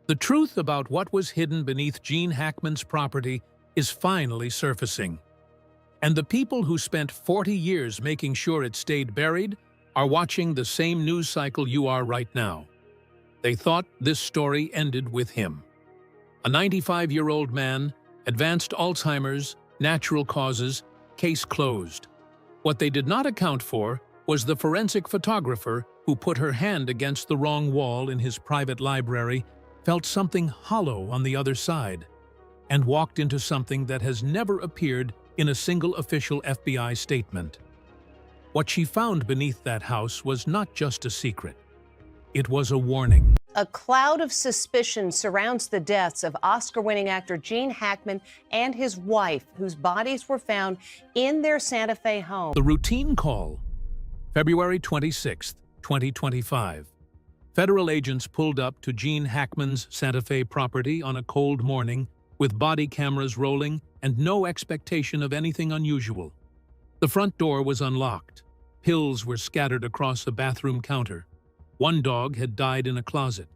The truth about what was hidden beneath Gene Hackman's property is finally surfacing. And the people who spent 40 years making sure it stayed buried are watching the same news cycle you are right now. They thought this story ended with him. A 95-year-old man, advanced Alzheimer's, natural causes, case closed. What they did not account for was the forensic photographer who put her hand against the wrong wall in his private library, felt something hollow on the other side, and walked into something that has never appeared in a single official FBI statement. What she found beneath that house was not just a secret. It was a warning. A cloud of suspicion surrounds the deaths of Oscar-winning actor Gene Hackman and his wife, whose bodies were found in their Santa Fe home. The routine call, February 26, 2025. Federal agents pulled up to Gene Hackman's Santa Fe property on a cold morning with body cameras rolling and no expectation of anything unusual. The front door was unlocked. Pills were scattered across a bathroom counter. One dog had died in a closet.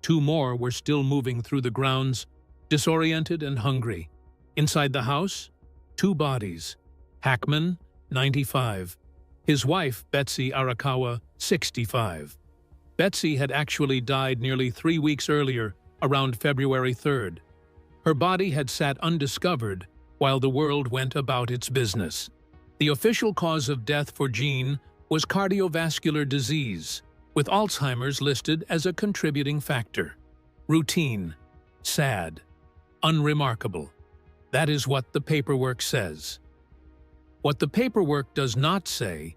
Two more were still moving through the grounds, disoriented and hungry. Inside the house, two bodies. Hackman, 95. His wife, Betsy Arakawa, 65. Betsy had actually died nearly 3 weeks earlier, around February 3rd. Her body had sat undiscovered while the world went about its business. The official cause of death for Gene was cardiovascular disease, with Alzheimer's listed as a contributing factor. Routine, sad, unremarkable. That is what the paperwork says. What the paperwork does not say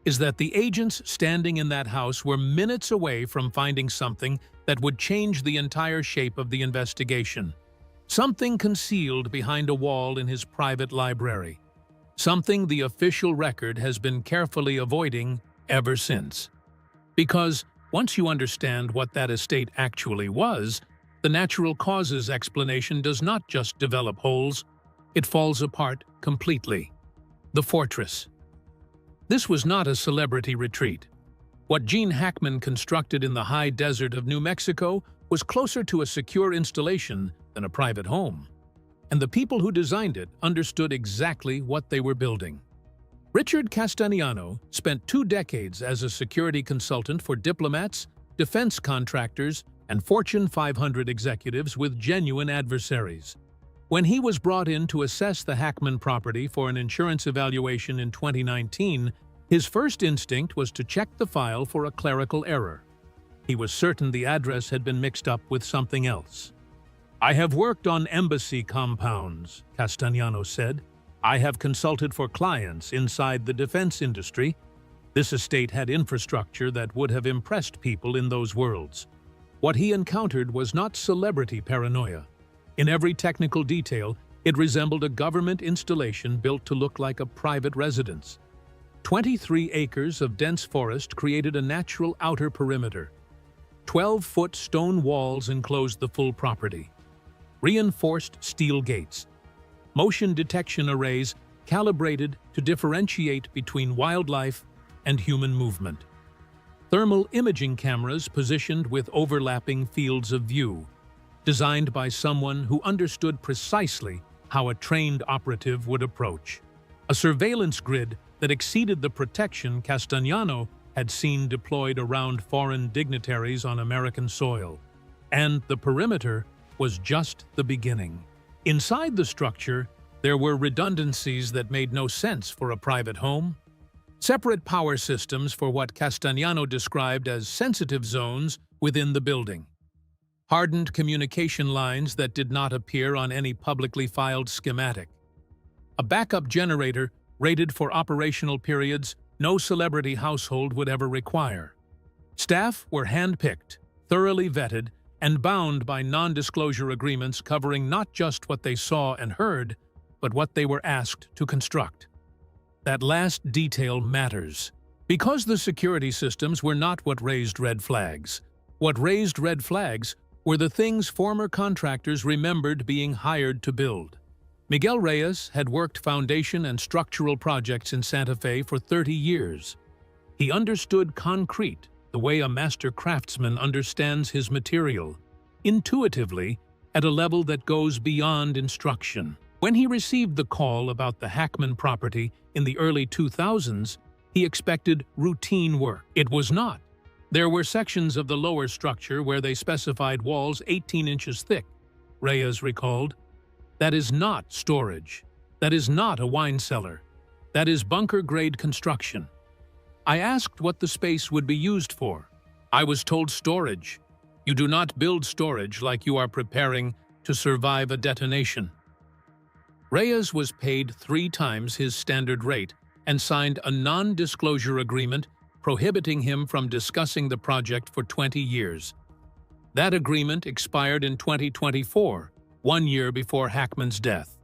is that the agents standing in that house were minutes away from finding something that would change the entire shape of the investigation. Something concealed behind a wall in his private library. Something the official record has been carefully avoiding ever since. Because once you understand what that estate actually was, the natural causes explanation does not just develop holes, it falls apart completely. The fortress. This was not a celebrity retreat. What Gene Hackman constructed in the high desert of New Mexico was closer to a secure installation than a private home. And the people who designed it understood exactly what they were building. Richard Castagnano spent 2 decades as a security consultant for diplomats, defense contractors, and Fortune 500 executives with genuine adversaries. When he was brought in to assess the Hackman property for an insurance evaluation in 2019, his first instinct was to check the file for a clerical error. He was certain the address had been mixed up with something else. "I have worked on embassy compounds," Castagnano said. "I have consulted for clients inside the defense industry." This estate had infrastructure that would have impressed people in those worlds. What he encountered was not celebrity paranoia. In every technical detail, it resembled a government installation built to look like a private residence. 23 acres of dense forest created a natural outer perimeter. 12-foot stone walls enclosed the full property. Reinforced steel gates. Motion detection arrays calibrated to differentiate between wildlife and human movement. Thermal imaging cameras positioned with overlapping fields of view, designed by someone who understood precisely how a trained operative would approach. A surveillance grid that exceeded the protection Castagnano had seen deployed around foreign dignitaries on American soil. And the perimeter was just the beginning. Inside the structure, there were redundancies that made no sense for a private home. Separate power systems for what Castagnano described as sensitive zones within the building. Hardened communication lines that did not appear on any publicly filed schematic. A backup generator rated for operational periods no celebrity household would ever require. Staff were handpicked, thoroughly vetted, and bound by non-disclosure agreements covering not just what they saw and heard, but what they were asked to construct. That last detail matters, because the security systems were not what raised red flags. What raised red flags were the things former contractors remembered being hired to build. Miguel Reyes had worked foundation and structural projects in Santa Fe for 30 years. He understood concrete the way a master craftsman understands his material. intuitively, at a level that goes beyond instruction. When he received the call about the Hackman property in the early 2000s, he expected routine work. It was not. There were sections of the lower structure where they specified walls 18 inches thick, Reyes recalled. That is not storage. That is not a wine cellar. That is bunker-grade construction. I asked what the space would be used for. I was told storage. You do not build storage like you are preparing to survive a detonation. Reyes was paid 3 times his standard rate and signed a non-disclosure agreement prohibiting him from discussing the project for 20 years. That agreement expired in 2024, 1 year before Hackman's death.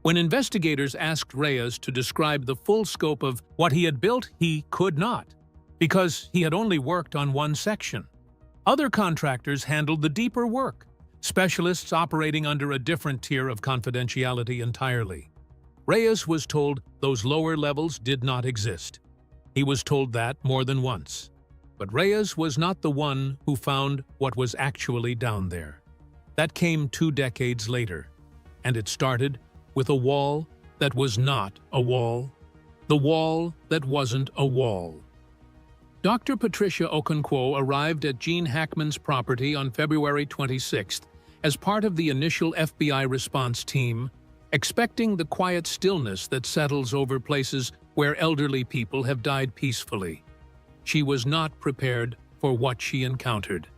When investigators asked Reyes to describe the full scope of what he had built, he could not, because he had only worked on one section. Other contractors handled the deeper work, specialists operating under a different tier of confidentiality entirely. Reyes was told those lower levels did not exist. He was told that more than once. But Reyes was not the one who found what was actually down there. That came 2 decades later, and it started with a wall that was not a wall, the wall that wasn't a wall. Dr. Patricia Okonkwo arrived at Gene Hackman's property on February 26th as part of the initial FBI response team, expecting the quiet stillness that settles over places where elderly people have died peacefully. She was not prepared for what she encountered.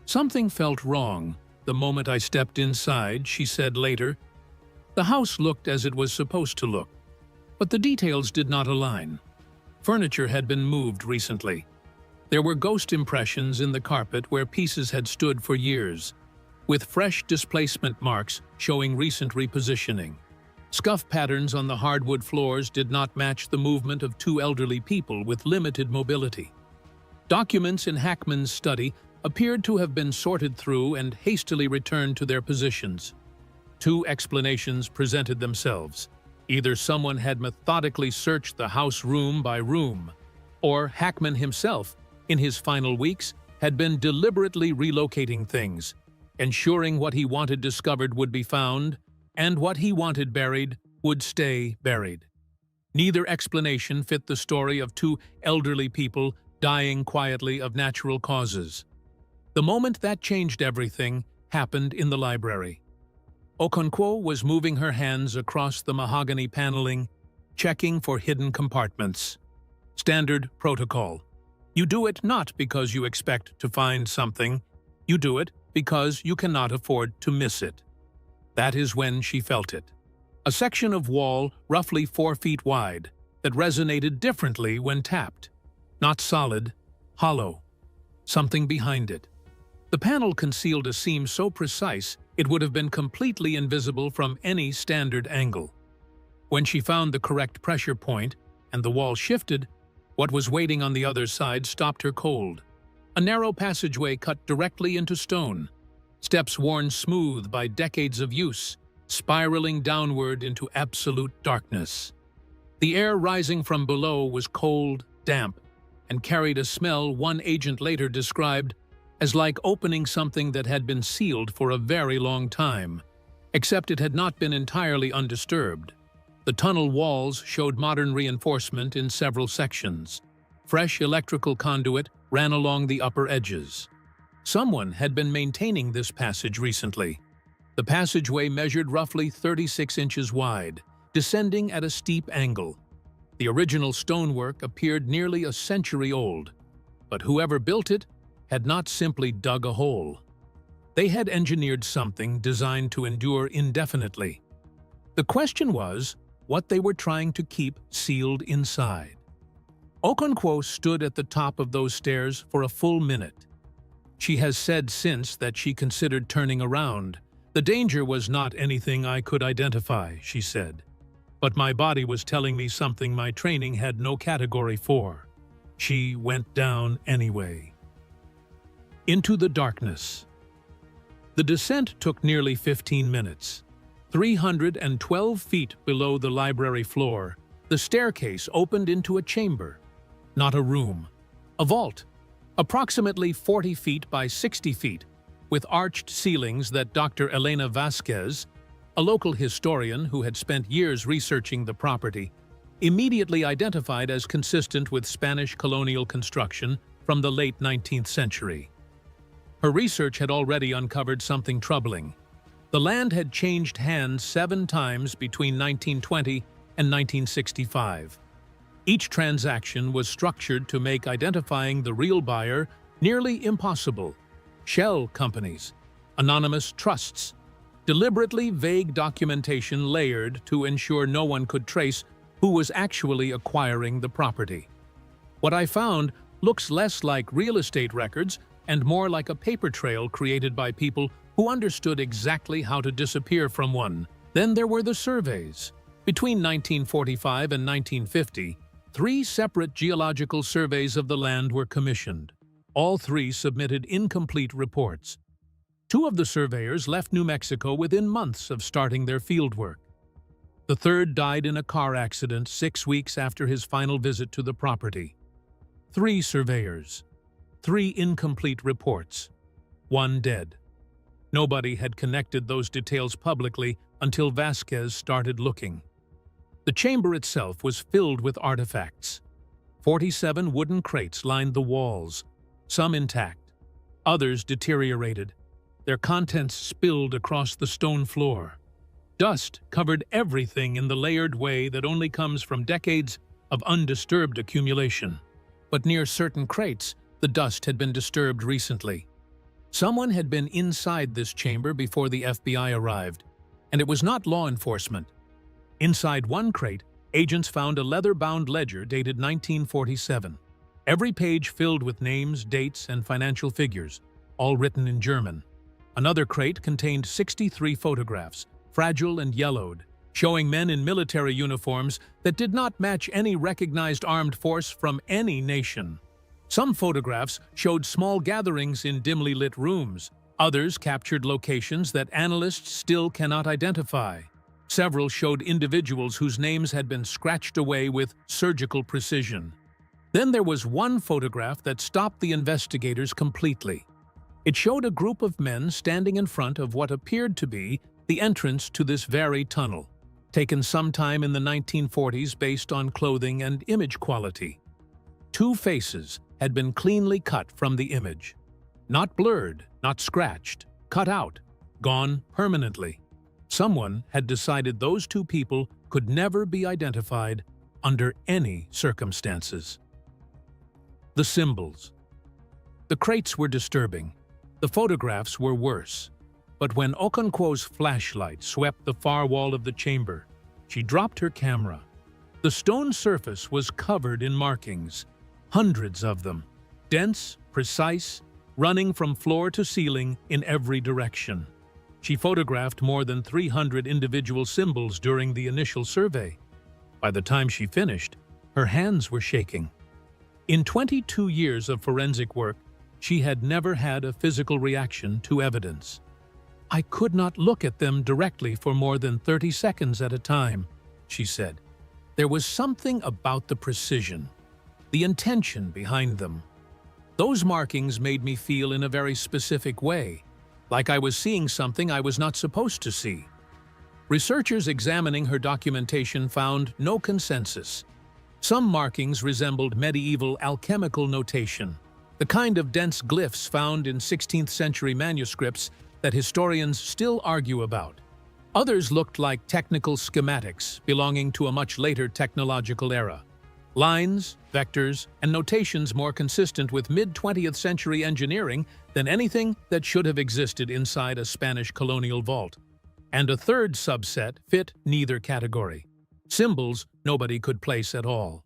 Something felt wrong the moment I stepped inside, she said later. The house looked as it was supposed to look, but the details did not align. Furniture had been moved recently. There were ghost impressions in the carpet where pieces had stood for years, with fresh displacement marks showing recent repositioning. Scuff patterns on the hardwood floors did not match the movement of 2 elderly people with limited mobility. Documents in Hackman's study appeared to have been sorted through and hastily returned to their positions. 2 explanations presented themselves. Either someone had methodically searched the house room by room, or Hackman himself, in his final weeks, had been deliberately relocating things, ensuring what he wanted discovered would be found, and what he wanted buried would stay buried. Neither explanation fit the story of 2 elderly people dying quietly of natural causes. The moment that changed everything happened in the library. Okonkwo was moving her hands across the mahogany paneling, checking for hidden compartments. Standard protocol. You do it not because you expect to find something. You do it because you cannot afford to miss it. That is when she felt it. A section of wall roughly 4 feet wide that resonated differently when tapped. Not solid, hollow. Something behind it. The panel concealed a seam so precise it would have been completely invisible from any standard angle. When she found the correct pressure point and the wall shifted, what was waiting on the other side stopped her cold. A narrow passageway cut directly into stone, steps worn smooth by decades of use, spiraling downward into absolute darkness. The air rising from below was cold, damp, and carried a smell one agent later described as like opening something that had been sealed for a very long time, except it had not been entirely undisturbed. The tunnel walls showed modern reinforcement in several sections. Fresh electrical conduit ran along the upper edges. Someone had been maintaining this passage recently. The passageway measured roughly 36 inches wide, descending at a steep angle. The original stonework appeared nearly a century old, but whoever built it had not simply dug a hole. They had engineered something designed to endure indefinitely. The question was what they were trying to keep sealed inside. Okonkwo stood at the top of those stairs for a full minute. She has said since that she considered turning around. The danger was not anything I could identify, she said. But my body was telling me something my training had no category for. She went down anyway. Into the darkness. The descent took nearly 15 minutes. 312 feet below the library floor, the staircase opened into a chamber. Not a room. A vault. Approximately 40 feet by 60 feet, with arched ceilings that Dr. Elena Vasquez, a local historian who had spent years researching the property, immediately identified as consistent with Spanish colonial construction from the late 19th century. Her research had already uncovered something troubling. The land had changed hands 7 times between 1920 and 1965. Each transaction was structured to make identifying the real buyer nearly impossible. Shell companies, anonymous trusts, deliberately vague documentation layered to ensure no one could trace who was actually acquiring the property. What I found looks less like real estate records and more like a paper trail created by people who understood exactly how to disappear from one. Then there were the surveys. Between 1945 and 1950, 3 separate geological surveys of the land were commissioned. All 3 submitted incomplete reports. 2 of the surveyors left New Mexico within months of starting their fieldwork. The 3rd died in a car accident 6 weeks after his final visit to the property. 3 surveyors, 3 incomplete reports, 1 dead. Nobody had connected those details publicly until Vasquez started looking. The chamber itself was filled with artifacts. 47 wooden crates lined the walls, some intact, others deteriorated. Their contents spilled across the stone floor. Dust covered everything in the layered way that only comes from decades of undisturbed accumulation. But near certain crates, the dust had been disturbed recently. Someone had been inside this chamber before the FBI arrived, and it was not law enforcement. Inside one crate, agents found a leather-bound ledger dated 1947. Every page filled with names, dates, and financial figures, all written in German. Another crate contained 63 photographs, fragile and yellowed, showing men in military uniforms that did not match any recognized armed force from any nation. Some photographs showed small gatherings in dimly lit rooms. Others captured locations that analysts still cannot identify. Several showed individuals whose names had been scratched away with surgical precision. Then there was one photograph that stopped the investigators completely. It showed a group of men standing in front of what appeared to be the entrance to this very tunnel, taken sometime in the 1940s based on clothing and image quality. 2 faces had been cleanly cut from the image. Not blurred, not scratched, cut out, gone permanently. Someone had decided those 2 people could never be identified under any circumstances. The symbols. The crates were disturbing. The photographs were worse. But when Okonkwo's flashlight swept the far wall of the chamber, she dropped her camera. The stone surface was covered in markings, hundreds of them, dense, precise, running from floor to ceiling in every direction. She photographed more than 300 individual symbols during the initial survey. By the time she finished, her hands were shaking. In 22 years of forensic work, she had never had a physical reaction to evidence. "I could not look at them directly for more than 30 seconds at a time," she said. "There was something about the precision, the intention behind them. Those markings made me feel in a very specific way, like I was seeing something I was not supposed to see." Researchers examining her documentation found no consensus. Some markings resembled medieval alchemical notation, the kind of dense glyphs found in 16th century manuscripts that historians still argue about. Others looked like technical schematics belonging to a much later technological era. Lines, vectors, and notations more consistent with mid-20th century engineering than anything that should have existed inside a Spanish colonial vault. And a third subset fit neither category. Symbols nobody could place at all.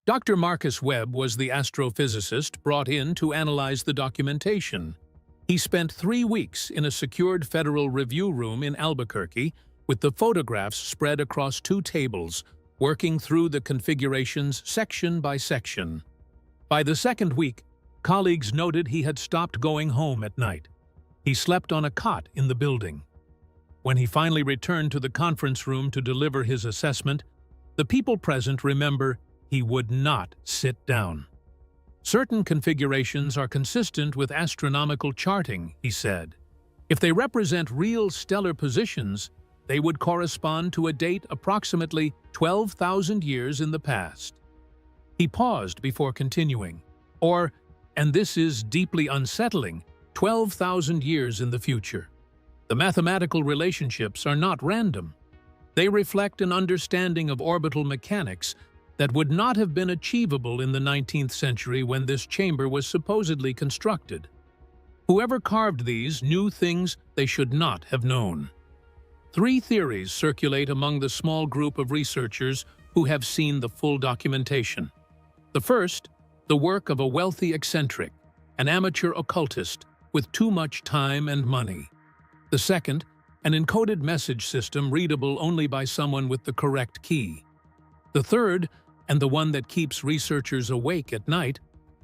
Dr. Marcus Webb was the astrophysicist brought in to analyze the documentation. He spent 3 weeks in a secured federal review room in Albuquerque with the photographs spread across 2 tables, working through the configurations section by section. By the 2nd week, colleagues noted he had stopped going home at night. He slept on a cot in the building. When he finally returned to the conference room to deliver his assessment, the people present remember he would not sit down. Certain configurations are consistent with astronomical charting, he said. If they represent real stellar positions, they would correspond to a date approximately 12,000 years in the past. He paused before continuing, or, and this is deeply unsettling, 12,000 years in the future. The mathematical relationships are not random. They reflect an understanding of orbital mechanics that would not have been achievable in the 19th century when this chamber was supposedly constructed. Whoever carved these knew things they should not have known. 3 theories circulate among the small group of researchers who have seen the full documentation. The first, the work of a wealthy eccentric, an amateur occultist with too much time and money. The second, an encoded message system readable only by someone with the correct key. The third, and the one that keeps researchers awake at night,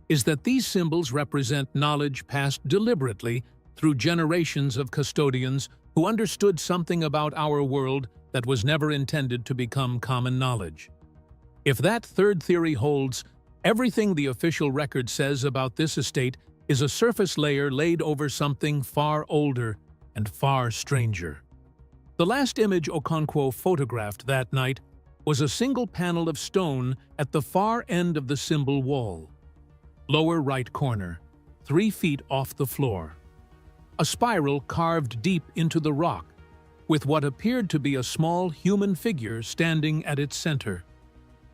is that these symbols represent knowledge passed deliberately through generations of custodians who understood something about our world that was never intended to become common knowledge. If that third theory holds, everything the official record says about this estate is a surface layer laid over something far older and far stranger. The last image Okonkwo photographed that night was a single panel of stone at the far end of the symbol wall. Lower right corner, 3 feet off the floor. A spiral carved deep into the rock, with what appeared to be a small human figure standing at its center.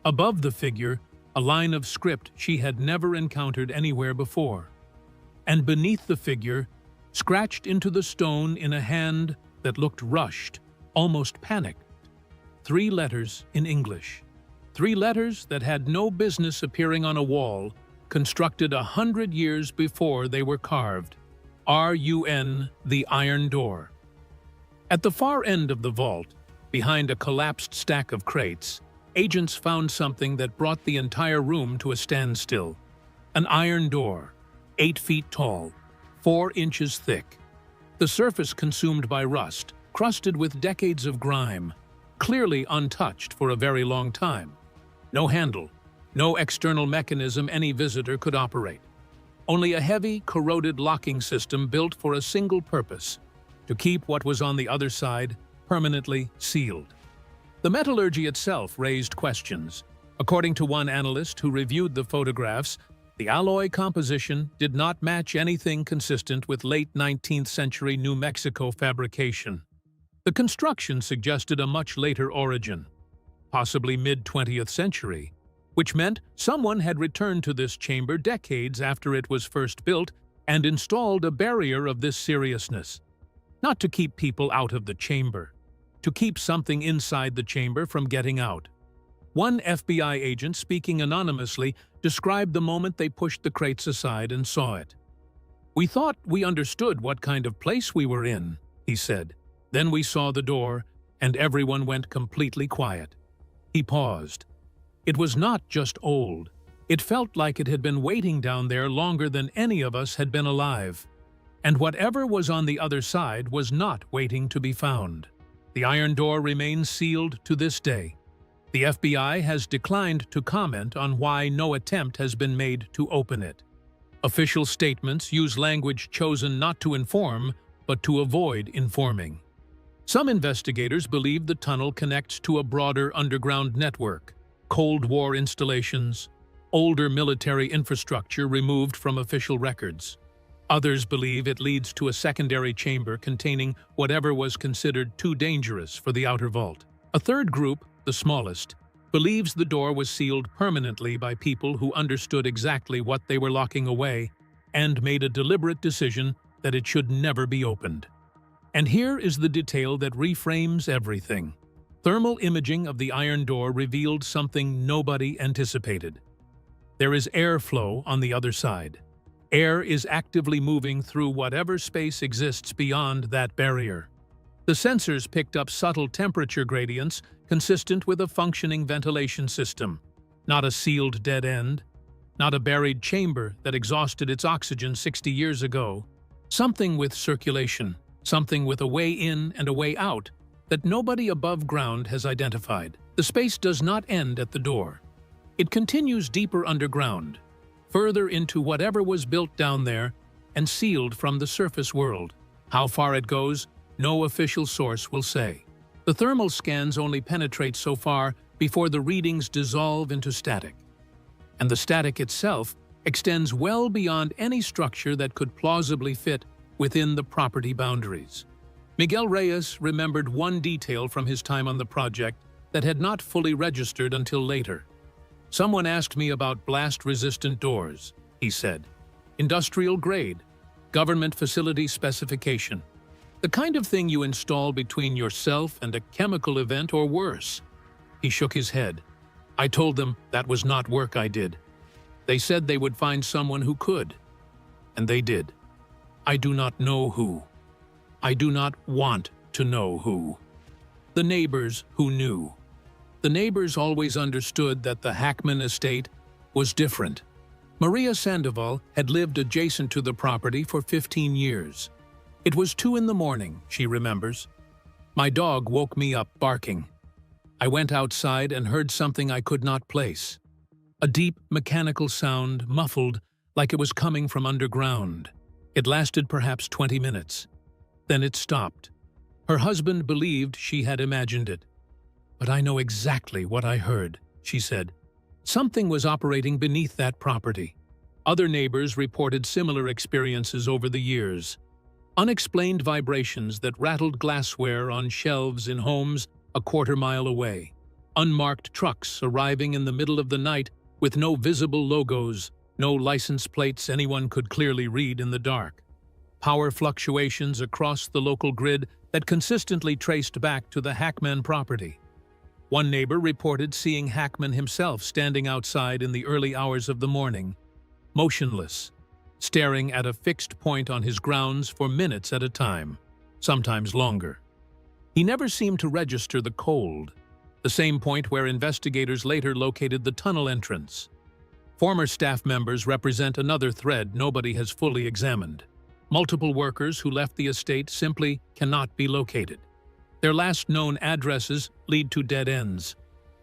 Above the figure, a line of script she had never encountered anywhere before. And beneath the figure, scratched into the stone in a hand that looked rushed, almost panicked, 3 letters in English. 3 letters that had no business appearing on a wall, constructed 100 years before they were carved. R-U-N, the Iron Door. At the far end of the vault, behind a collapsed stack of crates, agents found something that brought the entire room to a standstill. An iron door, 8 feet tall, 4 inches thick. The surface consumed by rust, crusted with decades of grime, clearly untouched for a very long time. No handle, no external mechanism any visitor could operate. Only a heavy, corroded locking system built for a single purpose: to keep what was on the other side permanently sealed. The metallurgy itself raised questions. According to one analyst who reviewed the photographs, the alloy composition did not match anything consistent with late 19th century New Mexico fabrication. The construction suggested a much later origin, possibly mid-20th century, which meant someone had returned to this chamber decades after it was first built and installed a barrier of this seriousness. Not to keep people out of the chamber, to keep something inside the chamber from getting out. One FBI agent, speaking anonymously, described the moment they pushed the crates aside and saw it. "We thought we understood what kind of place we were in," he said. "Then we saw the door, and everyone went completely quiet." He paused. It was not just old. It felt like it had been waiting down there longer than any of us had been alive. And whatever was on the other side was not waiting to be found. The iron door remains sealed to this day. The FBI has declined to comment on why no attempt has been made to open it. Official statements use language chosen not to inform, but to avoid informing. Some investigators believe the tunnel connects to a broader underground network, Cold War installations, older military infrastructure removed from official records. Others believe it leads to a secondary chamber containing whatever was considered too dangerous for the outer vault. A third group, the smallest, believes the door was sealed permanently by people who understood exactly what they were locking away and made a deliberate decision that it should never be opened. And here is the detail that reframes everything. Thermal imaging of the iron door revealed something nobody anticipated. There is airflow on the other side. Air is actively moving through whatever space exists beyond that barrier. The sensors picked up subtle temperature gradients consistent with a functioning ventilation system, not a sealed dead end, not a buried chamber that exhausted its oxygen 60 years ago. Something with circulation, something with a way in and a way out that nobody above ground has identified. The space does not end at the door. It continues deeper underground, further into whatever was built down there and sealed from the surface world. How far it goes, no official source will say. The thermal scans only penetrate so far before the readings dissolve into static. And the static itself extends well beyond any structure that could plausibly fit within the property boundaries. Miguel Reyes remembered one detail from his time on the project that had not fully registered until later. "Someone asked me about blast-resistant doors," he said. "Industrial grade, government facility specification. The kind of thing you install between yourself and a chemical event or worse." He shook his head. "I told them that was not work I did. They said they would find someone who could. And they did. I do not know who. I do not want to know who." The neighbors who knew. The neighbors always understood that the Hackman estate was different. Maria Sandoval had lived adjacent to the property for 15 years. "It was 2 in the morning, she remembers. My dog woke me up barking. I went outside and heard something I could not place. A deep mechanical sound, muffled, like it was coming from underground. It lasted perhaps 20 minutes. Then it stopped. Her husband believed she had imagined it. But I know exactly what I heard," she said. Something was operating beneath that property. Other neighbors reported similar experiences over the years. Unexplained vibrations that rattled glassware on shelves in homes a quarter-mile away. Unmarked trucks arriving in the middle of the night with no visible logos, no license plates anyone could clearly read in the dark. Power fluctuations across the local grid that consistently traced back to the Hackman property. One neighbor reported seeing Hackman himself standing outside in the early hours of the morning, motionless, staring at a fixed point on his grounds for minutes at a time, sometimes longer. He never seemed to register the cold, the same point where investigators later located the tunnel entrance. Former staff members represent another thread nobody has fully examined. Multiple workers who left the estate simply cannot be located. Their last known addresses lead to dead ends,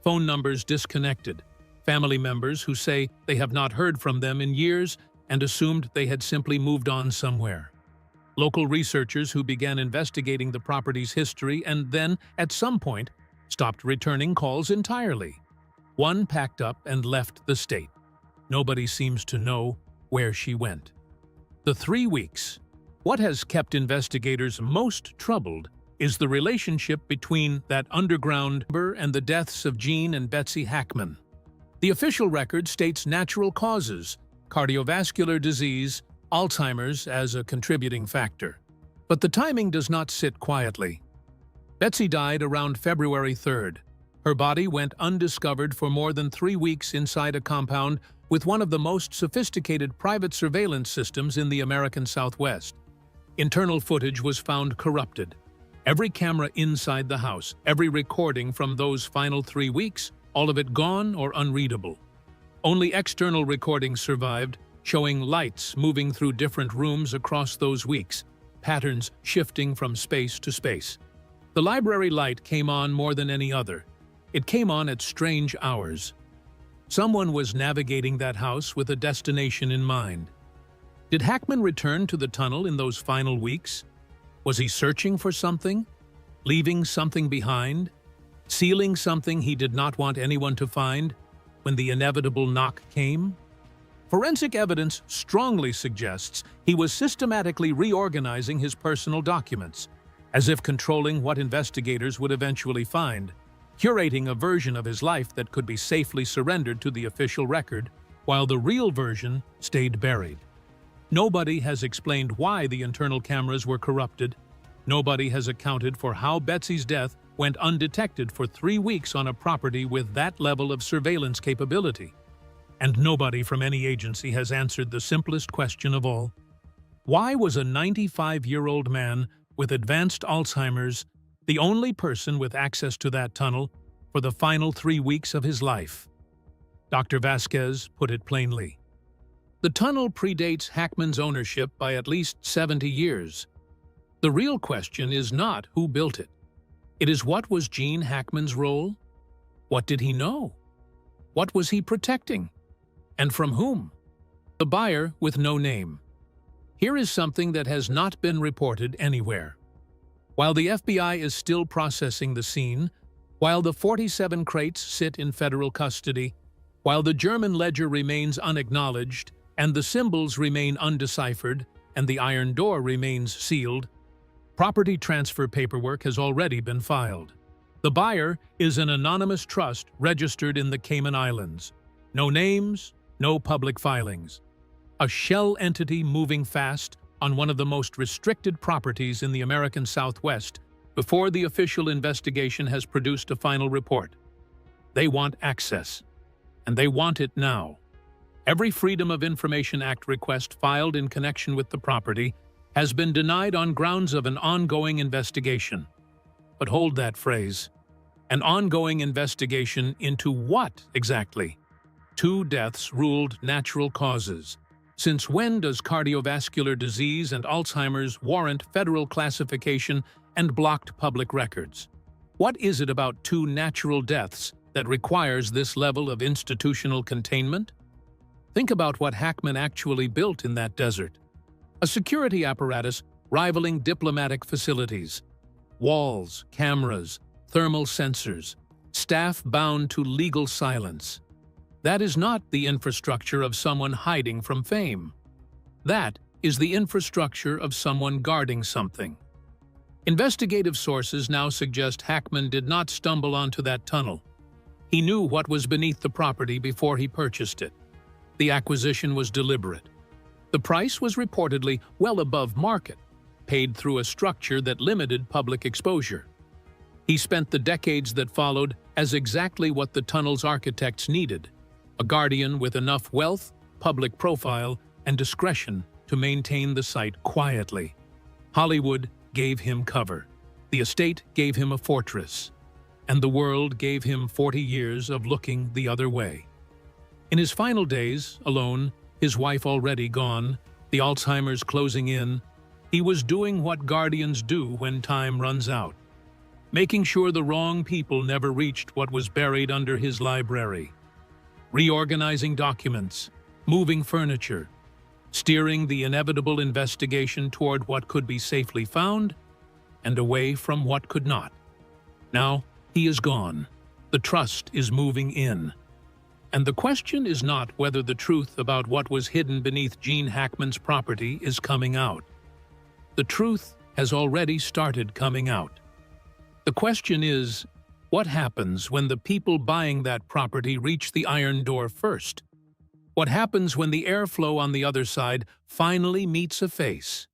phone numbers disconnected, family members who say they have not heard from them in years and assumed they had simply moved on somewhere. Local researchers who began investigating the property's history and then, at some point, stopped returning calls entirely. One packed up and left the state. Nobody seems to know where she went. The 3 weeks. What has kept investigators most troubled is the relationship between that underground and the deaths of Gene and Betsy Hackman. The official record states natural causes, cardiovascular disease, Alzheimer's as a contributing factor. But the timing does not sit quietly. Betsy died around February 3rd. Her body went undiscovered for more than 3 weeks inside a compound with one of the most sophisticated private surveillance systems in the American Southwest. Internal footage was found corrupted. Every camera inside the house, every recording from those final 3 weeks, all of it gone or unreadable. Only external recordings survived, showing lights moving through different rooms across those weeks, patterns shifting from space to space. The library light came on more than any other. It came on at strange hours. Someone was navigating that house with a destination in mind. Did Hackman return to the tunnel in those final weeks? Was he searching for something? Leaving something behind? Sealing something he did not want anyone to find when the inevitable knock came? Forensic evidence strongly suggests he was systematically reorganizing his personal documents, as if controlling what investigators would eventually find, curating a version of his life that could be safely surrendered to the official record, while the real version stayed buried. Nobody has explained why the internal cameras were corrupted. Nobody has accounted for how Betsy's death went undetected for 3 weeks on a property with that level of surveillance capability. And nobody from any agency has answered the simplest question of all. Why was a 95-year-old man with advanced Alzheimer's the only person with access to that tunnel for the final 3 weeks of his life? Dr. Vasquez put it plainly. The tunnel predates Hackman's ownership by at least 70 years. The real question is not who built it. It is what was Gene Hackman's role? What did he know? What was he protecting? And from whom? The buyer with no name. Here is something that has not been reported anywhere. While the FBI is still processing the scene, while the 47 crates sit in federal custody, while the German ledger remains unacknowledged and the symbols remain undeciphered and the iron door remains sealed, property transfer paperwork has already been filed. The buyer is an anonymous trust registered in the Cayman Islands. No names, no public filings. A shell entity moving fast on one of the most restricted properties in the American Southwest before the official investigation has produced a final report. They want access, and they want it now. Every Freedom of Information Act request filed in connection with the property has been denied on grounds of an ongoing investigation. But hold that phrase. An ongoing investigation into what exactly? 2 deaths ruled natural causes. Since when does cardiovascular disease and Alzheimer's warrant federal classification and blocked public records? What is it about 2 natural deaths that requires this level of institutional containment? Think about what Hackman actually built in that desert. A security apparatus rivaling diplomatic facilities. Walls, cameras, thermal sensors, staff bound to legal silence. That is not the infrastructure of someone hiding from fame. That is the infrastructure of someone guarding something. Investigative sources now suggest Hackman did not stumble onto that tunnel. He knew what was beneath the property before he purchased it. The acquisition was deliberate. The price was reportedly well above market, paid through a structure that limited public exposure. He spent the decades that followed as exactly what the tunnel's architects needed: a guardian with enough wealth, public profile, and discretion to maintain the site quietly. Hollywood gave him cover. The estate gave him a fortress. And the world gave him 40 years of looking the other way. In his final days, alone, his wife already gone, the Alzheimer's closing in, he was doing what guardians do when time runs out, making sure the wrong people never reached what was buried under his library, reorganizing documents, moving furniture, steering the inevitable investigation toward what could be safely found and away from what could not. Now, he is gone. The trust is moving in. And the question is not whether the truth about what was hidden beneath Gene Hackman's property is coming out. The truth has already started coming out. The question is, what happens when the people buying that property reach the iron door first? What happens when the airflow on the other side finally meets a face?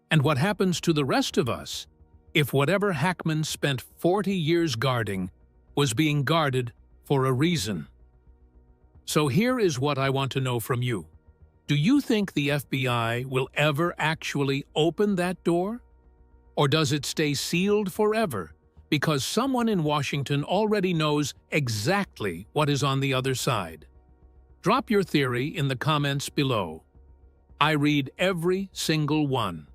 And what happens to the rest of us if whatever Hackman spent 40 years guarding was being guarded for a reason? So here is what I want to know from you. Do you think the FBI will ever actually open that door? Or does it stay sealed forever because someone in Washington already knows exactly what is on the other side? Drop your theory in the comments below. I read every single one.